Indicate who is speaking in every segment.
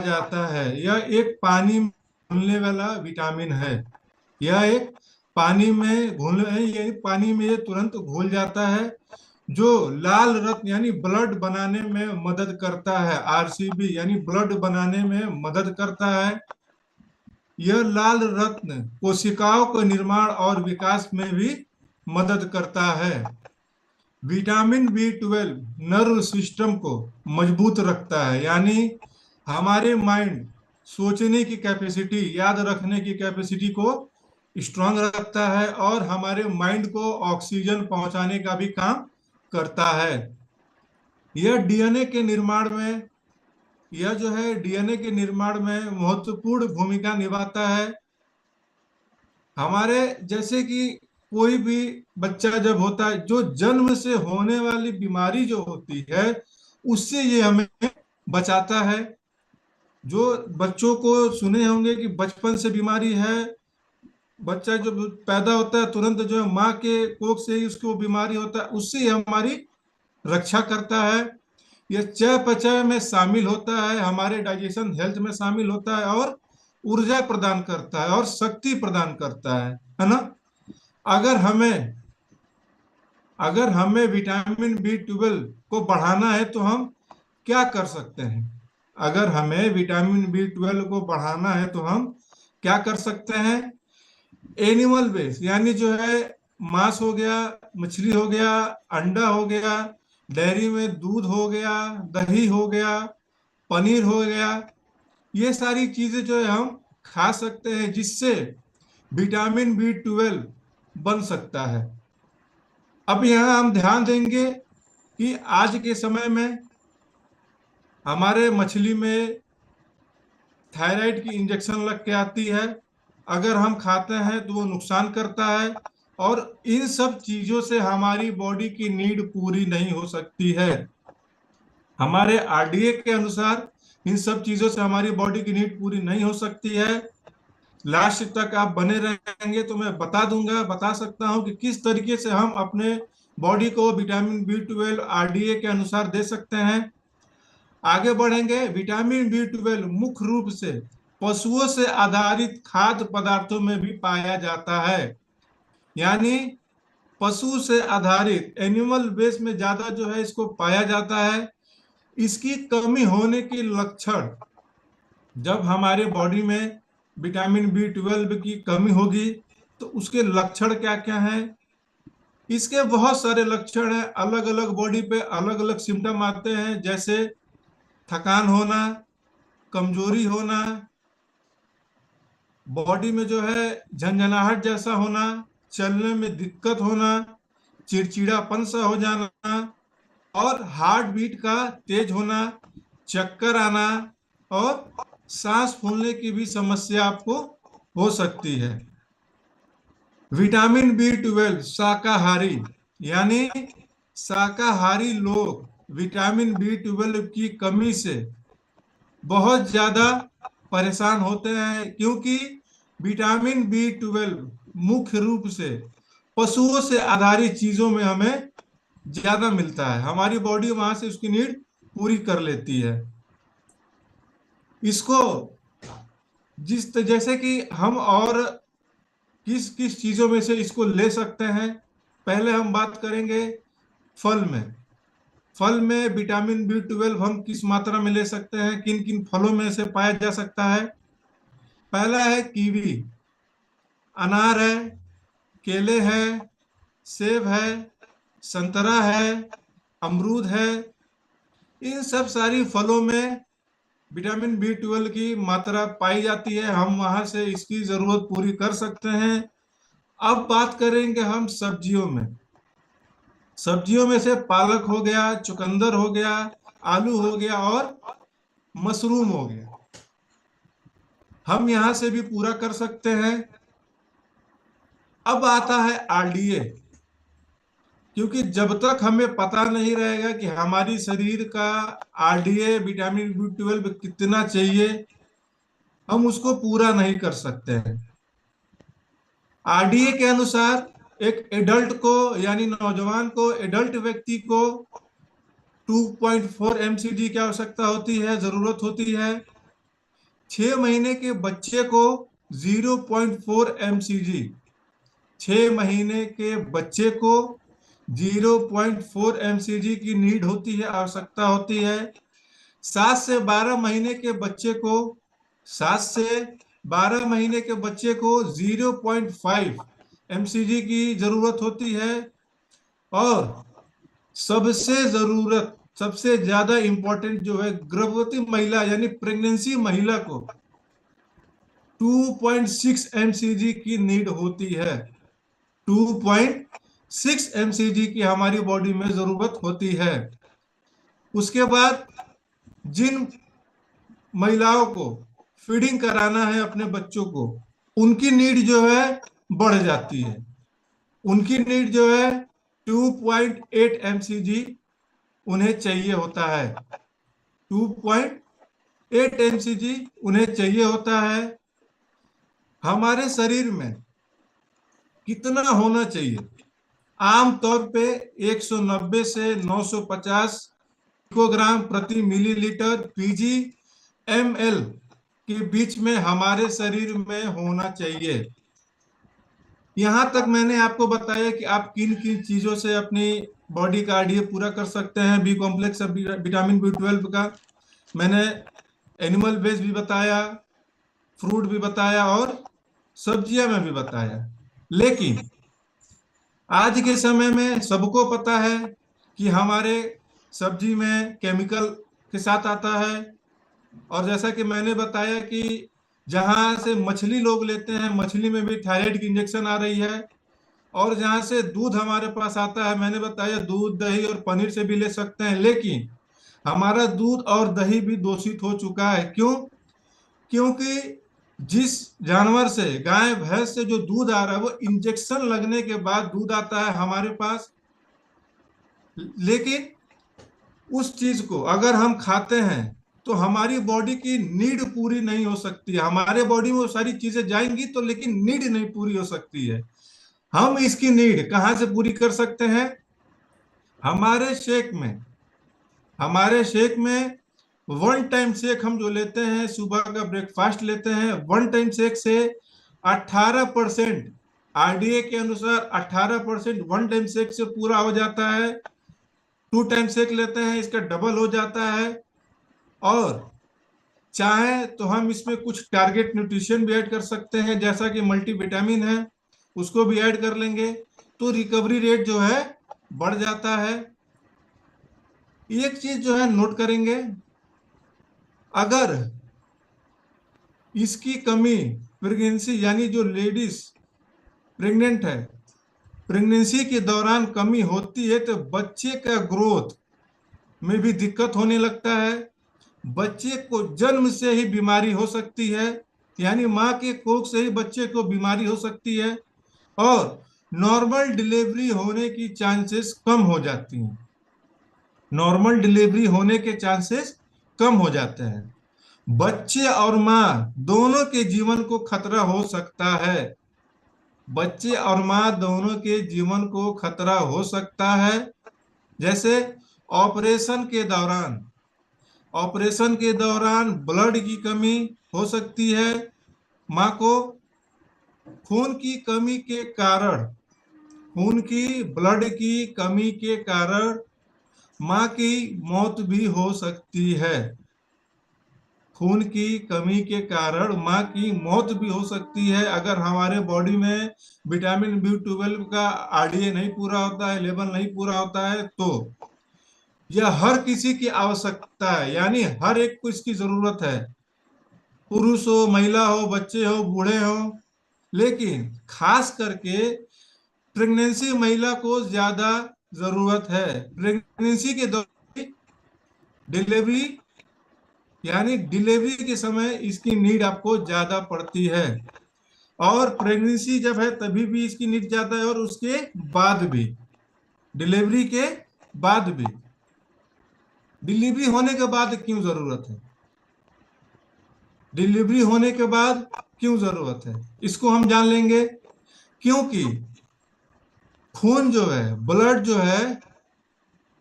Speaker 1: जाता है। यह एक पानी में घुलने वाला विटामिन है। यह एक पानी में घुल ये पानी में ये तुरंत घुल जाता है, जो लाल रक्त यानी ब्लड बनाने में मदद करता है। आरसीबी यानी ब्लड बनाने में मदद करता है। यह लाल रत्न कोशिकाओं के निर्माण और विकास में भी मदद करता है। विटामिन बी 12 नर्व सिस्टम को मजबूत रखता है, यानी हमारे माइंड सोचने की कैपेसिटी, याद रखने की कैपेसिटी को स्ट्रांग रखता है, और हमारे माइंड को ऑक्सीजन पहुंचाने का भी काम करता है। यह डीएनए के निर्माण में यह जो है डीएनए के निर्माण में महत्वपूर्ण भूमिका निभाता है। हमारे जैसे कि कोई भी बच्चा जब होता है, जो जन्म से होने वाली बीमारी जो होती है, उससे ये हमें बचाता है। जो बच्चों को सुने होंगे कि बचपन से बीमारी है, बच्चा जब पैदा होता है तुरंत जो है माँ के कोख से ही उसको बीमारी होता है, उससे ये हमारी रक्षा करता है। यह चयापचय में शामिल होता है, हमारे डाइजेशन हेल्थ में शामिल होता है, और ऊर्जा प्रदान करता है और शक्ति प्रदान करता है ना। अगर हमें अगर हमें विटामिन बी 12 को बढ़ाना है तो हम क्या कर सकते हैं? अगर हमें विटामिन बी 12 को बढ़ाना है तो हम क्या कर सकते हैं? एनिमल बेस यानी जो है मांस हो गया, मछली हो गया, अंडा हो गया, डेयरी में दूध हो गया, दही हो गया, पनीर हो गया, ये सारी चीजें जो है हम खा सकते हैं, जिससे विटामिन बी 12 बन सकता है। अब यहाँ हम ध्यान देंगे कि आज के समय में हमारे मछली में थायराइड की इंजेक्शन लग के आती है। अगर हम खाते हैं तो वो नुकसान करता है, और इन सब चीजों से हमारी बॉडी की नीड पूरी नहीं हो सकती है। हमारे आरडीए के अनुसार इन सब चीजों से हमारी बॉडी की नीड पूरी नहीं हो सकती है। लास्ट तक आप बने रहेंगे तो मैं बता सकता हूं कि किस तरीके से हम अपने बॉडी को विटामिन बी 12 आरडीए के अनुसार दे सकते हैं। आगे बढ़ेंगे। विटामिन बी 12 मुख्य रूप से पशुओं से आधारित खाद्य पदार्थों में भी पाया जाता है, यानी पशु से आधारित एनिमल बेस में ज्यादा जो है इसको पाया जाता है। इसकी कमी होने की लक्षण, जब हमारे बॉडी में विटामिन बी 12 की कमी होगी तो उसके लक्षण क्या क्या हैं? इसके बहुत सारे लक्षण हैं, अलग अलग बॉडी पे अलग अलग सिम्टम आते हैं, जैसे थकान होना, कमजोरी होना, बॉडी में जो है झंझनाहट जैसा होना, चलने में दिक्कत होना, चिड़चिड़ापन सा हो जाना, और हार्ट बीट का तेज होना, चक्कर आना, और सांस फूलने की भी समस्या आपको हो सकती है। विटामिन बी 12 शाकाहारी, यानी शाकाहारी लोग विटामिन बी 12 की कमी से बहुत ज्यादा परेशान होते हैं, क्योंकि विटामिन बी 12 मुख्य रूप से पशुओं से आधारित चीजों में हमें ज्यादा मिलता है। हमारी बॉडी वहां से उसकी नीड पूरी कर लेती है। इसको जैसे कि हम और किस किस चीजों में से इसको ले सकते हैं, पहले हम बात करेंगे फल में। फल में विटामिन बी 12 हम किस मात्रा में ले सकते हैं, किन किन फलों में से पाया जा सकता है? पहला है कीवी, अनार है, केले है, सेब है, संतरा है, अमरूद है। इन सब सारी फलों में विटामिन बी 12 की मात्रा पाई जाती है, हम वहां से इसकी जरूरत पूरी कर सकते हैं। अब बात करेंगे हम सब्जियों में। सब्जियों में से पालक हो गया, चुकंदर हो गया, आलू हो गया, और मशरूम हो गया, हम यहां से भी पूरा कर सकते हैं। अब आता है आरडीए, क्योंकि जब तक हमें पता नहीं रहेगा कि हमारी शरीर का आरडीए विटामिन बी 12 कितना चाहिए, हम उसको पूरा नहीं कर सकते हैं। आरडीए के अनुसार एक एडल्ट को, यानी नौजवान को, एडल्ट व्यक्ति को 2.4 mcg की आवश्यकता होती है, जरूरत होती है। 6 महीने के बच्चे को 0.4 mcg, 6 महीने के बच्चे को 0.4 mcg की नीड होती है, आवश्यकता होती है। 7 से 12 महीने के बच्चे को 7 से 12 महीने के बच्चे को 0.5 mcg की जरूरत होती है। और सबसे ज्यादा इंपॉर्टेंट जो है, गर्भवती महिला यानी प्रेगनेंसी महिला को 2.6 mcg की नीड होती है। 2.6 mcg की हमारी बॉडी में जरूरत होती है। उसके बाद जिन महिलाओं को फीडिंग कराना है अपने बच्चों को, उनकी नीड जो है बढ़ जाती है। उनकी नीड जो है 2.8 mcg उन्हें चाहिए होता है। 2.8 mcg उन्हें चाहिए होता है। हमारे शरीर में कितना होना चाहिए? आमतौर पे 190 से 950 पिकोग्राम प्रति मिलीलीटर पीजी ml के बीच में हमारे शरीर में होना चाहिए। यहां तक मैंने आपको बताया कि आप किन किन चीजों से अपनी बॉडी का आरडीए पूरा कर सकते हैं। बी कॉम्प्लेक्स, विटामिन B12 का मैंने एनिमल बेस भी बताया, फ्रूट भी बताया और सब्जियां में भी बताया। लेकिन आज के समय में सबको पता है कि हमारे सब्जी में केमिकल के साथ आता है। और जैसा कि मैंने बताया कि जहां से मछली लोग लेते हैं, मछली में भी थायराइड की इंजेक्शन आ रही है। और जहां से दूध हमारे पास आता है, मैंने बताया दूध, दही और पनीर से भी ले सकते हैं। लेकिन हमारा दूध और दही भी दूषित हो चुका है। क्यों? क्योंकि जिस जानवर से, गाय भैंस से जो दूध आ रहा है वो इंजेक्शन लगने के बाद दूध आता है हमारे पास। लेकिन उस चीज को अगर हम खाते हैं तो हमारी बॉडी की नीड पूरी नहीं हो सकती है। हमारे बॉडी में वो सारी चीजें जाएंगी तो, लेकिन नीड नहीं पूरी हो सकती है। हम इसकी नीड कहाँ से पूरी कर सकते हैं? हमारे शेक में। हमारे शेक में वन टाइम शेक हम जो लेते हैं, सुबह का ब्रेकफास्ट लेते हैं, वन टाइम शेक से 18% आरडीए के अनुसार 18% वन टाइम शेक से पूरा हो जाता है। टू टाइम शेक लेते हैं, इसका डबल हो जाता है। और चाहे तो हम इसमें कुछ टारगेट न्यूट्रिशन भी ऐड कर सकते हैं, जैसा कि मल्टीविटामिन है, उसको भी ऐड कर लेंगे तो रिकवरी रेट जो है बढ़ जाता है। एक चीज जो है नोट करेंगे, अगर इसकी कमी प्रेगनेंसी यानी जो लेडीज प्रेग्नेंट है, प्रेगनेंसी के दौरान कमी होती है तो बच्चे का ग्रोथ में भी दिक्कत होने लगता है। बच्चे को जन्म से ही बीमारी हो सकती है, यानी माँ के कोख से ही बच्चे को बीमारी हो सकती है। और नॉर्मल डिलीवरी होने की चांसेस कम हो जाती हैं। नॉर्मल डिलीवरी होने के चांसेस कम हो जाते हैं। बच्चे और माँ दोनों के जीवन को खतरा हो सकता है। बच्चे और माँ दोनों के जीवन को खतरा हो सकता है। जैसे ऑपरेशन के दौरान, ऑपरेशन के दौरान ब्लड की कमी हो सकती है। माँ को खून की कमी के कारण, खून की ब्लड की कमी के कारण माँ की मौत भी हो सकती है। खून की कमी के कारण माँ की मौत भी हो सकती है अगर हमारे बॉडी में विटामिन B12 का आरडीए नहीं पूरा होता है, लेवल नहीं पूरा होता है। तो यह हर किसी की आवश्यकता है, यानी हर एक को इसकी जरूरत है, पुरुष हो, महिला हो, बच्चे हो, बूढ़े हो। लेकिन खास करके प्रेगनेंसी महिला को ज्यादा जरूरत है। प्रेगनेंसी के दौरान डिलीवरी, यानी डिलीवरी के समय इसकी नीड आपको ज्यादा पड़ती है। और प्रेगनेंसी जब है तभी भी इसकी नीड ज्यादा है, और उसके बाद भी, डिलीवरी के बाद भी। डिलीवरी होने के बाद क्यों जरूरत है? डिलीवरी होने के बाद क्यों जरूरत है, इसको हम जान लेंगे। क्योंकि खून जो है, ब्लड जो है,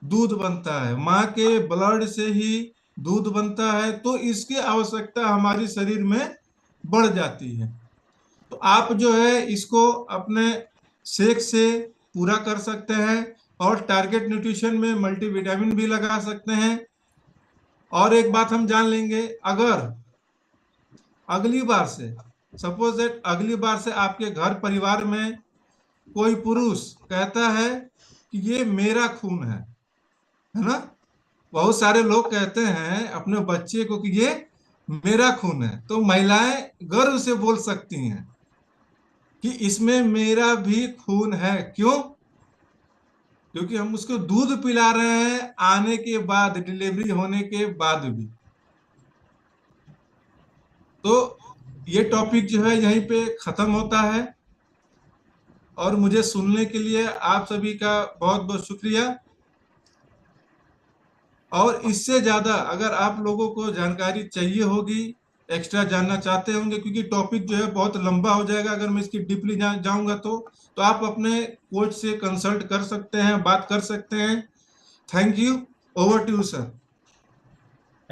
Speaker 1: दूध बनता है। माँ के ब्लड से ही दूध बनता है, तो इसकी आवश्यकता हमारे शरीर में बढ़ जाती है। तो आप जो है इसको अपने शेक से पूरा कर सकते हैं, और टारगेट न्यूट्रिशन में मल्टीविटामिन भी लगा सकते हैं। और एक बात हम जान लेंगे, अगर अगली बार से, सपोज दैट अगली बार से आपके घर परिवार में कोई पुरुष कहता है कि ये मेरा खून है ना, बहुत सारे लोग कहते हैं अपने बच्चे को कि ये मेरा खून है, तो महिलाएं गर्व से बोल सकती हैं कि इसमें मेरा भी खून है। क्यों? क्योंकि हम उसको दूध पिला रहे हैं आने के बाद, डिलीवरी होने के बाद भी। तो ये टॉपिक जो है यहीं पे खत्म होता है। और मुझे सुनने के लिए आप सभी का बहुत बहुत शुक्रिया। और इससे ज्यादा अगर आप लोगों को जानकारी चाहिए होगी, एक्स्ट्रा जानना चाहते होंगे, क्योंकि टॉपिक जो है बहुत लंबा हो जाएगा अगर मैं इसकी डीपली जाऊंगा, तो आप अपने कोच से कंसल्ट कर सकते हैं, बात कर सकते हैं। Thank you. Over to you sir.